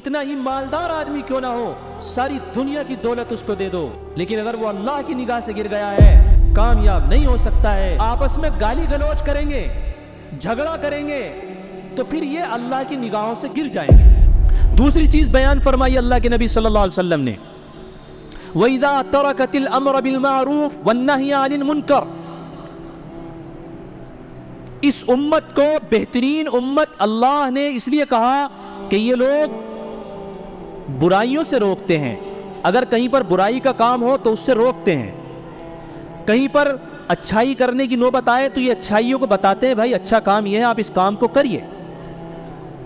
کتنا ہی مالدار آدمی کیوں نہ ہو، ساری دنیا کی دولت اس کو دے دو، لیکن اگر وہ اللہ کی نگاہ سے گر گیا ہے کامیاب نہیں ہو سکتا ہے۔ آپس میں گالی گلوچ کریں گے، جھگڑا کریں گے تو پھر یہ اللہ کی نگاہوں سے گر جائیں گے۔ دوسری چیز بیان فرمائی اللہ کے نبی صلی اللہ علیہ وسلم نے، وَإِذَا تَرَكَتِ الْأَمْرَ بِالْمَعْرُوفِ وَالنَّهْيَ عَنِ الْمُنكَرِ، اس امت کو بہترین امت اللہ نے اس لیے کہا کہ یہ لوگ برائیوں سے روکتے ہیں، اگر کہیں پر برائی کا کام ہو تو اس سے روکتے ہیں، کہیں پر اچھائی کرنے کی نوبت آئے تو یہ اچھائیوں کو بتاتے ہیں، بھائی اچھا کام یہ ہے، آپ اس کام کو کریے۔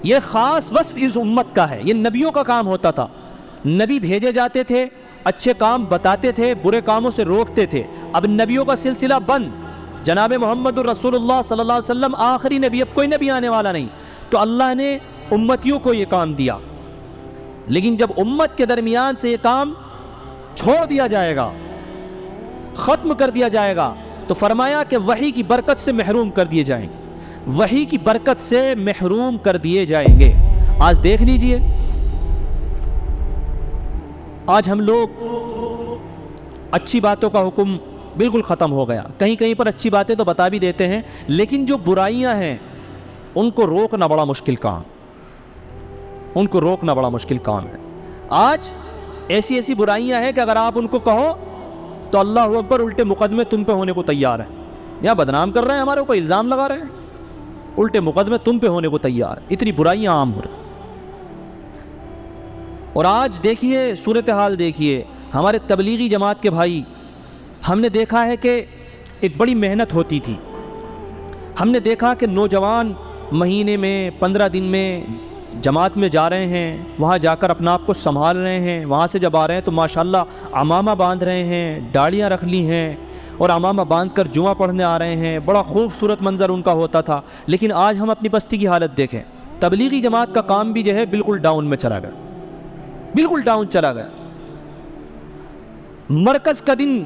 یہ خاص وصف اس امت کا ہے، یہ نبیوں کا کام ہوتا تھا، نبی بھیجے جاتے تھے، اچھے کام بتاتے تھے، برے کاموں سے روکتے تھے۔ اب نبیوں کا سلسلہ بند، جناب محمد الرسول اللہ صلی اللہ علیہ وسلم آخری نبی، اب کوئی نبی آنے والا نہیں، تو اللہ نے امتیوں کو یہ کام دیا۔ لیکن جب امت کے درمیان سے یہ کام چھوڑ دیا جائے گا، ختم کر دیا جائے گا، تو فرمایا کہ وحی کی برکت سے محروم کر دیے جائیں گے، وحی کی برکت سے محروم کر دیے جائیں گے۔ آج دیکھ لیجئے، آج ہم لوگ اچھی باتوں کا حکم بالکل ختم ہو گیا، کہیں کہیں پر اچھی باتیں تو بتا بھی دیتے ہیں، لیکن جو برائیاں ہیں ان کو روکنا بڑا مشکل کام، ان کو روکنا بڑا مشکل کام ہے۔ آج ایسی ایسی برائیاں ہیں کہ اگر آپ ان کو کہو تو اللہ اکبر، الٹے مقدمے تم پہ ہونے کو تیار ہیں، یا بدنام کر رہے ہیں، ہمارے اوپر الزام لگا رہے ہیں، الٹے مقدمے تم پہ ہونے کو تیار ہیں، اتنی برائیاں عام ہو رہی۔ اور آج دیکھیے صورتحال، دیکھیے ہمارے تبلیغی جماعت کے بھائی، ہم نے دیکھا ہے کہ ایک بڑی محنت ہوتی تھی، ہم نے دیکھا کہ نوجوان مہینے میں 15 دن میں جماعت میں جا رہے ہیں، وہاں جا کر اپنا آپ کو سنبھال رہے ہیں، وہاں سے جب آ رہے ہیں تو ماشاءاللہ عمامہ باندھ رہے ہیں، داڑیاں رکھ لی ہیں اور عمامہ باندھ کر جمعہ پڑھنے آ رہے ہیں، بڑا خوبصورت منظر ان کا ہوتا تھا۔ لیکن آج ہم اپنی بستی کی حالت دیکھیں، تبلیغی جماعت کا کام بھی جو ہے بالکل ڈاؤن میں چلا گیا، بالکل ڈاؤن چلا گیا۔ مرکز کا دن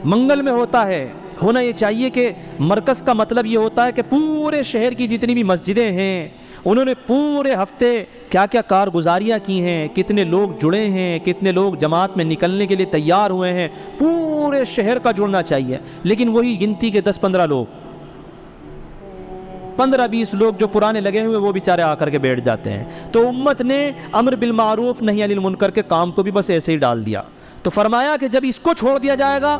منگل میں ہوتا ہے، ہونا یہ چاہیے کہ مرکز کا مطلب یہ ہوتا ہے کہ پورے شہر کی جتنی بھی مسجدیں ہیں انہوں نے پورے ہفتے کیا کیا کارگزاریاں کی ہیں، کتنے لوگ جڑے ہیں، کتنے لوگ جماعت میں نکلنے کے لیے تیار ہوئے ہیں، پورے شہر کا جڑنا چاہیے۔ لیکن وہی گنتی کے 10-15 لوگ، 15-20 لوگ جو پرانے لگے ہوئے وہ بیچارے آ کر کے بیٹھ جاتے ہیں۔ تو امت نے امر بالمعروف نہی عن المنکر کے کام کو بھی بس ایسے ہی ڈال دیا۔ تو فرمایا کہ جب اس کو چھوڑ دیا جائے گا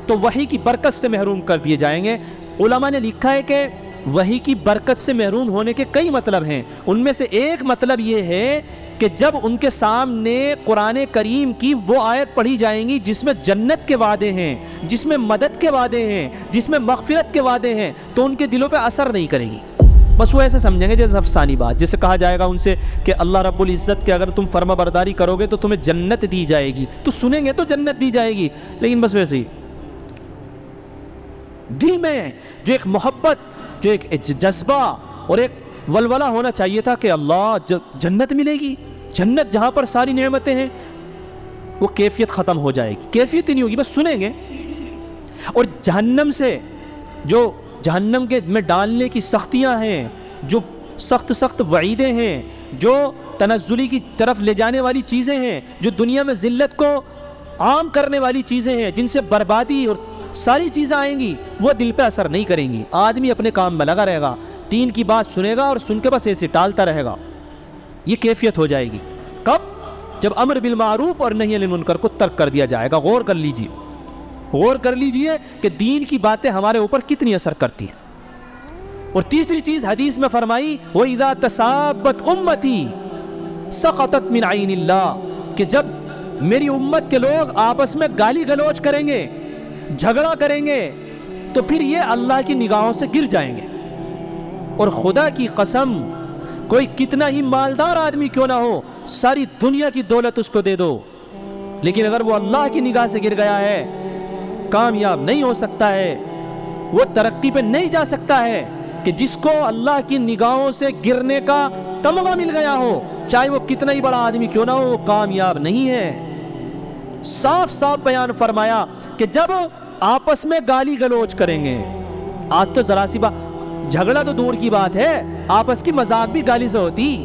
تو وحی کی برکت سے محروم کر دیے جائیں گے۔ علماء نے لکھا ہے کہ وحی کی برکت سے محروم ہونے کے کئی مطلب ہیں، ان میں سے ایک مطلب یہ ہے کہ جب ان کے سامنے قرآن کریم کی وہ آیت پڑھی جائیں گی جس میں جنت کے وعدے ہیں، جس میں مدد کے وعدے ہیں، جس میں مغفرت کے وعدے ہیں، تو ان کے دلوں پہ اثر نہیں کرے گی، بس وہ ایسے سمجھیں گے جیسے افسانی بات، جسے کہا جائے گا ان سے کہ اللہ رب العزت کے اگر تم فرما برداری کرو گے تو تمہیں جنت دی جائے گی، تو سنیں گے تو جنت دی جائے گی، لیکن بس ویسے ہی دل میں جو ایک محبت، جو ایک جذبہ اور ایک ولولہ ہونا چاہیے تھا کہ اللہ جنت ملے گی، جنت جہاں پر ساری نعمتیں ہیں، وہ کیفیت ختم ہو جائے گی، کیفیت ہی نہیں ہوگی، بس سنیں گے۔ اور جہنم سے، جو جہنم کے میں ڈالنے کی سختیاں ہیں، جو سخت سخت وعیدیں ہیں، جو تنزلی کی طرف لے جانے والی چیزیں ہیں، جو دنیا میں ذلت کو عام کرنے والی چیزیں ہیں، جن سے بربادی اور ساری چیزیں آئیں گی، وہ دل پہ اثر نہیں کریں گی۔ آدمی اپنے کام میں لگا رہے گا، دین کی بات سنے گا اور سن کے بس ایسے ٹالتا رہے گا، یہ کیفیت ہو جائے گی۔ کب؟ جب امر بالمعروف اور نہی عن المنکر کو ترک کر دیا جائے گا۔ غور کر لیجئے، غور کر لیجئے کہ دین کی باتیں ہمارے اوپر کتنی اثر کرتی ہیں۔ اور تیسری چیز حدیث میں فرمائی، وَإِذَا تَسَابَتْ أُمَّتِي سَقَطَتْ مِنْ عَيْنِ اللَّهِ، کہ جب میری امت کے لوگ آپس میں گالی گلوچ کریں گے، جھگڑا کریں گے، تو پھر یہ اللہ کی نگاہوں سے گر جائیں گے۔ اور خدا کی قسم، کوئی کتنا ہی مالدار آدمی کیوں نہ ہو، ساری دنیا کی دولت اس کو دے دو، لیکن اگر وہ اللہ کی نگاہ سے گر گیا ہے کامیاب نہیں ہو سکتا ہے، وہ ترقی پہ نہیں جا سکتا ہے۔ کہ جس کو اللہ کی نگاہوں سے گرنے کا تمغہ مل گیا ہو، چاہے وہ کتنا ہی بڑا آدمی کیوں نہ ہو، وہ کامیاب نہیں ہے۔ صاف صاف بیان فرمایا کہ جب آپس میں گالی گلوچ کریں گے، آج تو ذرا سی بات، جھگڑا تو دور کی بات ہے، آپس کی مذاق بھی گالی سے ہوتی،